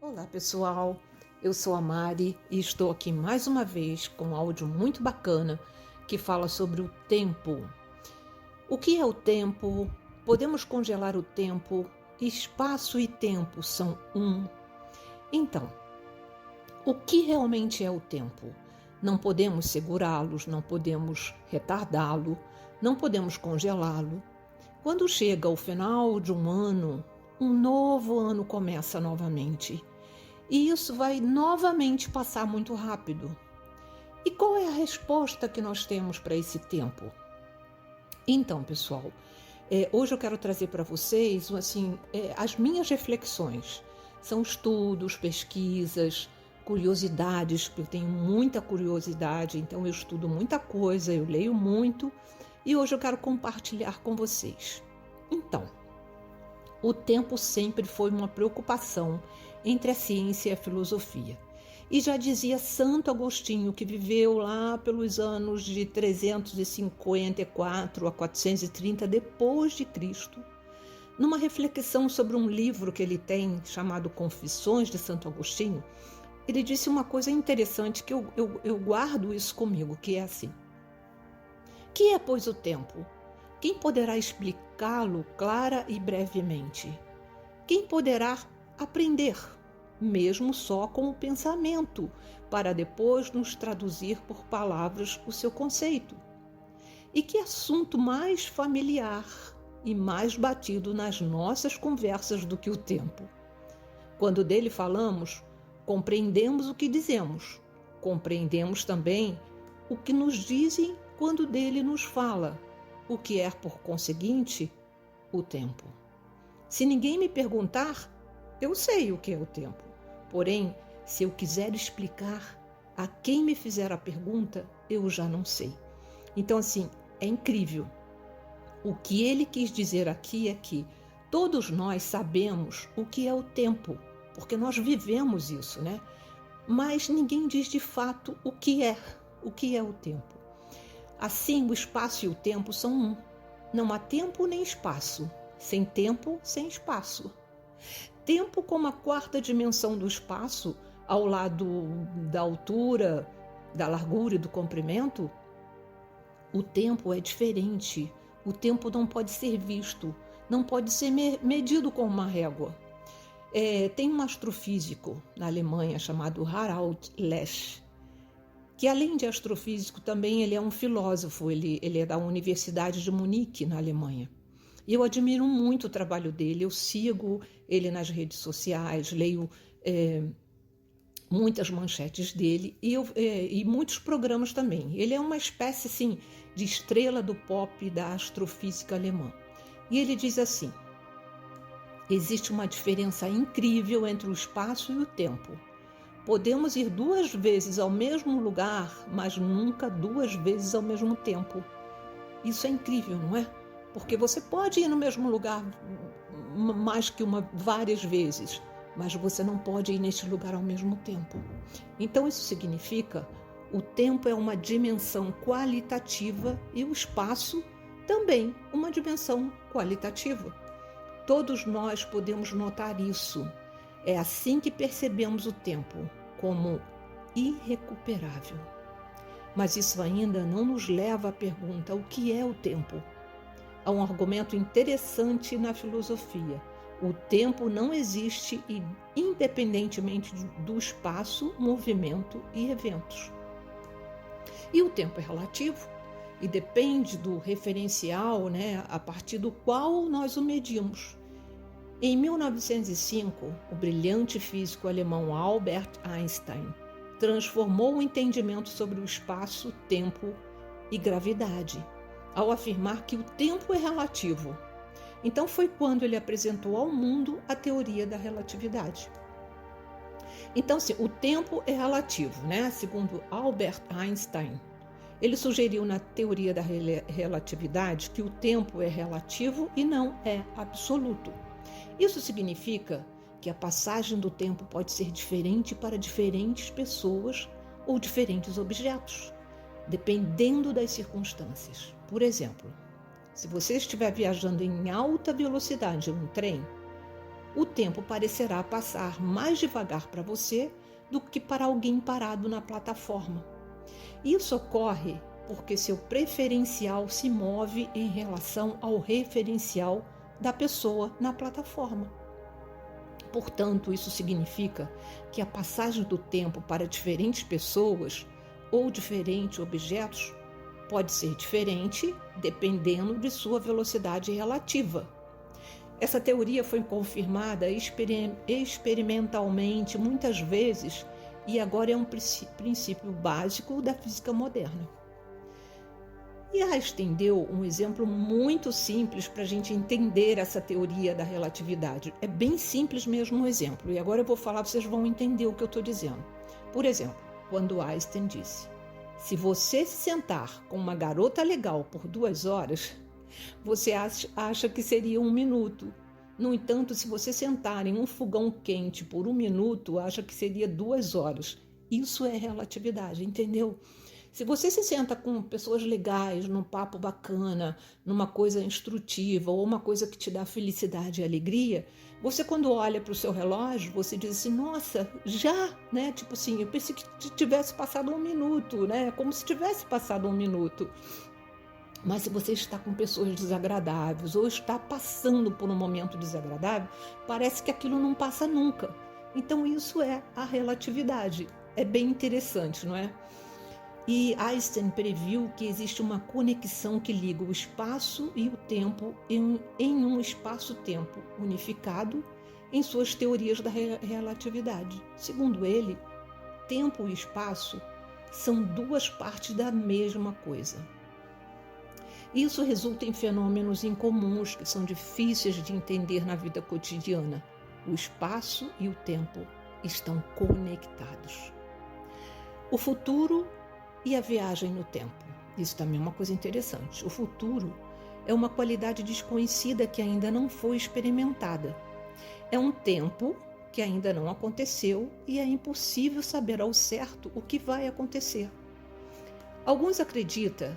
Olá pessoal, eu sou a Mari e estou aqui mais uma vez com um áudio muito bacana que fala sobre o tempo. O que é o tempo? Podemos congelar o tempo? Espaço e tempo são um? Então, o que realmente é o tempo? Não podemos segurá-los, não podemos retardá-lo, não podemos congelá-lo. Quando chega o final de um ano, um novo ano começa novamente. E isso vai novamente passar muito rápido. E qual é a resposta que nós temos para esse tempo? Então, pessoal, hoje eu quero trazer para vocês as minhas reflexões. São estudos, pesquisas, curiosidades, porque eu tenho muita curiosidade, então eu estudo muita coisa, eu leio muito, e hoje eu quero compartilhar com vocês. Então, o tempo sempre foi uma preocupação entre a ciência e a filosofia. E já dizia Santo Agostinho, que viveu lá pelos anos de 354 a 430 depois de Cristo, numa reflexão sobre um livro que ele tem chamado Confissões de Santo Agostinho, ele disse uma coisa interessante que eu guardo isso comigo, que é assim: que é, pois, o tempo? Quem poderá explicá-lo clara e brevemente? Quem poderá aprender, mesmo só com o pensamento, para depois nos traduzir por palavras o seu conceito? E que assunto mais familiar e mais batido nas nossas conversas do que o tempo? Quando dele falamos, compreendemos o que dizemos, compreendemos também o que nos dizem quando dele nos fala, o que é, por conseguinte, o tempo. Se ninguém me perguntar, eu sei o que é o tempo. Porém, se eu quiser explicar a quem me fizer a pergunta, eu já não sei. Então, assim, é incrível. O que ele quis dizer aqui é que todos nós sabemos o que é o tempo, porque nós vivemos isso, né? Mas ninguém diz de fato o que é o tempo. Assim, o espaço e o tempo são um. Não há tempo nem espaço. Sem tempo, sem espaço. Tempo como a quarta dimensão do espaço, ao lado da altura, da largura e do comprimento, o tempo é diferente. O tempo não pode ser visto, não pode ser medido com uma régua. Tem um astrofísico na Alemanha chamado Harald Lesch, que além de astrofísico também ele é um filósofo, ele é da Universidade de Munique, na Alemanha. E eu admiro muito o trabalho dele, eu sigo ele nas redes sociais, leio muitas manchetes dele e muitos programas também. Ele é uma espécie assim, de estrela do pop da astrofísica alemã. E ele diz assim: existe uma diferença incrível entre o espaço e o tempo. Podemos ir 2 vezes ao mesmo lugar, mas nunca 2 vezes ao mesmo tempo. Isso é incrível, não é? Porque você pode ir no mesmo lugar mais que várias vezes, mas você não pode ir neste lugar ao mesmo tempo. Então isso significa o tempo é uma dimensão qualitativa e o espaço também uma dimensão qualitativa. Todos nós podemos notar isso. É assim que percebemos o tempo, como irrecuperável. Mas isso ainda não nos leva à pergunta: o que é o tempo? Há um argumento interessante na filosofia. O tempo não existe independentemente do espaço, movimento e eventos. E o tempo é relativo e depende do referencial, né, a partir do qual nós o medimos. Em 1905, o brilhante físico alemão Albert Einstein transformou o entendimento sobre o espaço, tempo e gravidade, ao afirmar que o tempo é relativo. Então foi quando ele apresentou ao mundo a teoria da relatividade. Então, sim, o tempo é relativo, né? Segundo Albert Einstein, ele sugeriu na teoria da relatividade que o tempo é relativo e não é absoluto. Isso significa que a passagem do tempo pode ser diferente para diferentes pessoas ou diferentes objetos, dependendo das circunstâncias. Por exemplo, se você estiver viajando em alta velocidade em um trem, o tempo parecerá passar mais devagar para você do que para alguém parado na plataforma. Isso ocorre porque seu preferencial se move em relação ao referencial da pessoa na plataforma. Portanto, isso significa que a passagem do tempo para diferentes pessoas ou diferentes objetos pode ser diferente dependendo de sua velocidade relativa. Essa teoria foi confirmada experimentalmente muitas vezes e agora é um princípio básico da física moderna. E Einstein deu um exemplo muito simples para a gente entender essa teoria da relatividade. É bem simples mesmo o exemplo, e agora eu vou falar, vocês vão entender o que eu estou dizendo. Por exemplo, quando Einstein disse: se você se sentar com uma garota legal por 2 horas, você acha que seria 1 minuto. No entanto, se você sentar em um fogão quente por 1 minuto, acha que seria 2 horas. Isso é relatividade, entendeu? Se você se senta com pessoas legais, num papo bacana, numa coisa instrutiva ou uma coisa que te dá felicidade e alegria, você quando olha para o seu relógio, você diz assim, nossa, já, né? Tipo assim, eu pensei que tivesse passado 1 minuto, né? Como se tivesse passado 1 minuto. Mas se você está com pessoas desagradáveis ou está passando por um momento desagradável, parece que aquilo não passa nunca. Então isso é a relatividade. É bem interessante, não é? E Einstein previu que existe uma conexão que liga o espaço e o tempo em um espaço-tempo unificado em suas teorias da relatividade. Segundo ele, tempo e espaço são 2 partes da mesma coisa. Isso resulta em fenômenos incomuns que são difíceis de entender na vida cotidiana. O espaço e o tempo estão conectados. O futuro e a viagem no tempo. Isso também é uma coisa interessante. O futuro é uma qualidade desconhecida que ainda não foi experimentada. É um tempo que ainda não aconteceu e é impossível saber ao certo o que vai acontecer. Alguns acreditam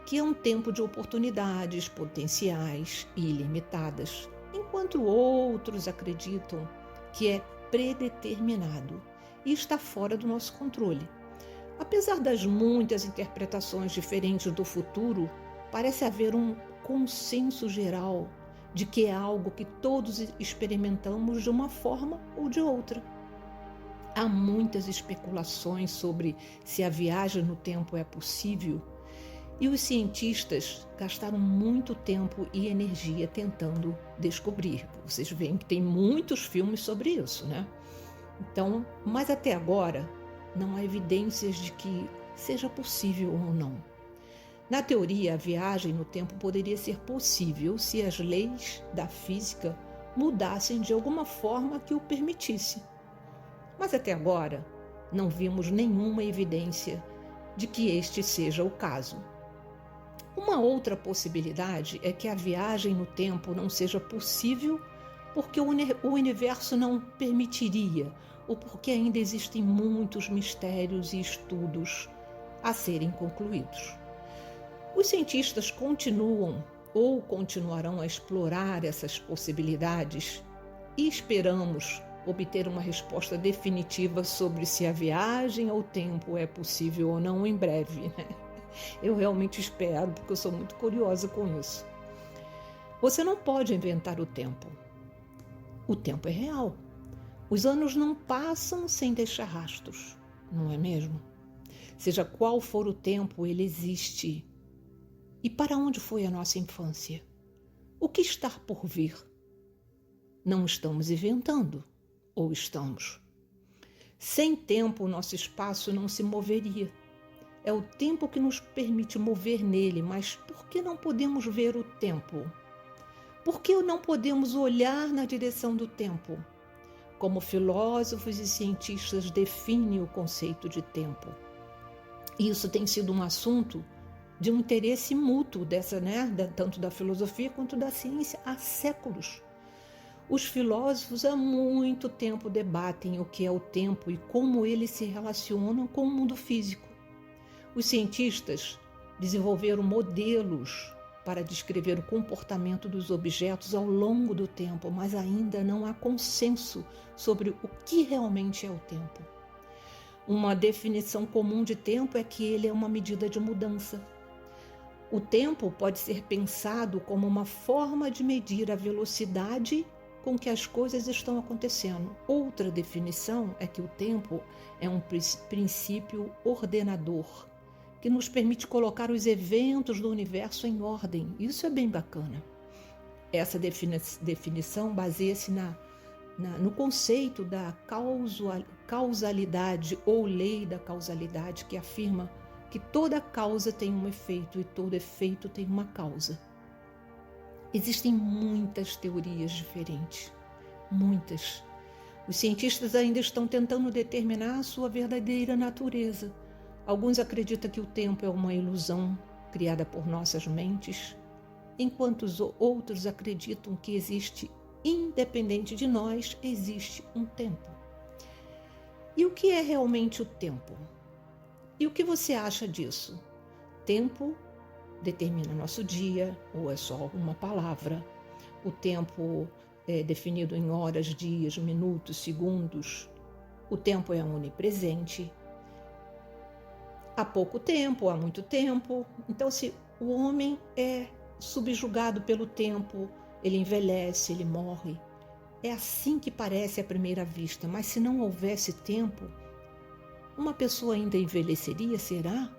que é um tempo de oportunidades potenciais e ilimitadas, enquanto outros acreditam que é predeterminado e está fora do nosso controle. Apesar das muitas interpretações diferentes do futuro, parece haver um consenso geral de que é algo que todos experimentamos de uma forma ou de outra. Há muitas especulações sobre se a viagem no tempo é possível e os cientistas gastaram muito tempo e energia tentando descobrir. Vocês veem que tem muitos filmes sobre isso, né? Então, mas até agora não há evidências de que seja possível ou não. Na teoria, a viagem no tempo poderia ser possível se as leis da física mudassem de alguma forma que o permitisse. Mas até agora, não vimos nenhuma evidência de que este seja o caso. Uma outra possibilidade é que a viagem no tempo não seja possível porque o universo não permitiria ou porque ainda existem muitos mistérios e estudos a serem concluídos. Os cientistas continuam ou continuarão a explorar essas possibilidades e esperamos obter uma resposta definitiva sobre se a viagem ao tempo é possível ou não em breve, né? Eu realmente espero, porque eu sou muito curiosa com isso. Você não pode inventar o tempo. O tempo é real. Os anos não passam sem deixar rastros, não é mesmo? Seja qual for o tempo, ele existe. E para onde foi a nossa infância? O que está por vir? Não estamos inventando, ou estamos? Sem tempo, o nosso espaço não se moveria. É o tempo que nos permite mover nele, mas por que não podemos ver o tempo? Por que não podemos olhar na direção do tempo? Como filósofos e cientistas definem o conceito de tempo. Isso tem sido um assunto de um interesse mútuo tanto da filosofia quanto da ciência há séculos. Os filósofos há muito tempo debatem o que é o tempo e como ele se relaciona com o mundo físico. Os cientistas desenvolveram modelos para descrever o comportamento dos objetos ao longo do tempo, mas ainda não há consenso sobre o que realmente é o tempo. Uma definição comum de tempo é que ele é uma medida de mudança. O tempo pode ser pensado como uma forma de medir a velocidade com que as coisas estão acontecendo. Outra definição é que o tempo é um princípio ordenador, que nos permite colocar os eventos do universo em ordem. Isso é bem bacana. Essa definição baseia-se no conceito da causalidade ou lei da causalidade, que afirma que toda causa tem um efeito e todo efeito tem uma causa. Existem muitas teorias diferentes, muitas. Os cientistas ainda estão tentando determinar a sua verdadeira natureza. Alguns acreditam que o tempo é uma ilusão criada por nossas mentes, enquanto os outros acreditam que existe, independente de nós, existe um tempo. E o que é realmente o tempo? E o que você acha disso? Tempo determina nosso dia, ou é só uma palavra? O tempo é definido em horas, dias, minutos, segundos. O tempo é onipresente. Há pouco tempo, há muito tempo. Então, se o homem é subjugado pelo tempo, ele envelhece, ele morre. É assim que parece à primeira vista, mas se não houvesse tempo, uma pessoa ainda envelheceria, será?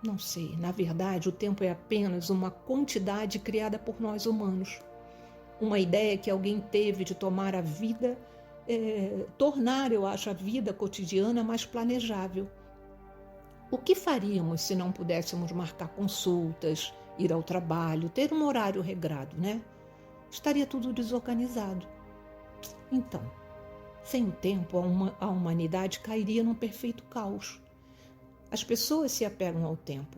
Não sei. Na verdade, o tempo é apenas uma quantidade criada por nós humanos. Uma ideia que alguém teve de tomar a vida, tornar, eu acho, a vida cotidiana mais planejável. O que faríamos se não pudéssemos marcar consultas, ir ao trabalho, ter um horário regrado, né? Estaria tudo desorganizado. Então, sem o tempo, a humanidade cairia num perfeito caos. As pessoas se apegam ao tempo,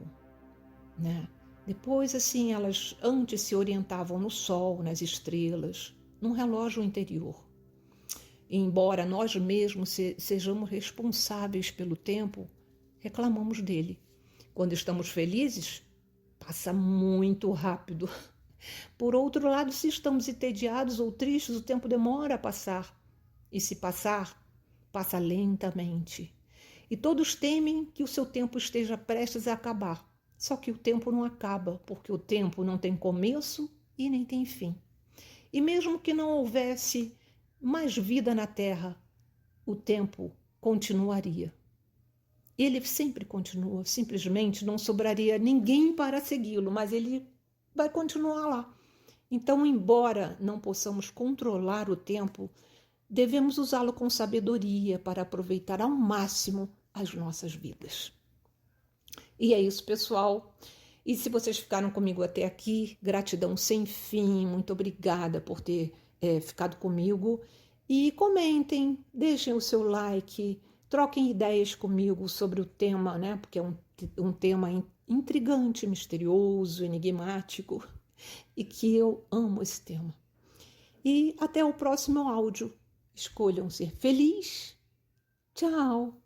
né? Depois, assim, elas antes se orientavam no sol, nas estrelas, num relógio interior. E, embora nós mesmos sejamos responsáveis pelo tempo, reclamamos dele. Quando estamos felizes, passa muito rápido. Por outro lado, se estamos entediados ou tristes, o tempo demora a passar. E se passar, passa lentamente. E todos temem que o seu tempo esteja prestes a acabar. Só que o tempo não acaba, porque o tempo não tem começo e nem tem fim. E mesmo que não houvesse mais vida na Terra, o tempo continuaria. Ele sempre continua, simplesmente não sobraria ninguém para segui-lo, mas ele vai continuar lá. Então, embora não possamos controlar o tempo, devemos usá-lo com sabedoria para aproveitar ao máximo as nossas vidas. E é isso, pessoal. E se vocês ficaram comigo até aqui, gratidão sem fim, muito obrigada por ter ficado comigo. E comentem, deixem o seu like, troquem ideias comigo sobre o tema, né? Porque é um tema intrigante, misterioso, enigmático, e que eu amo esse tema. E até o próximo áudio. Escolham ser feliz. Tchau!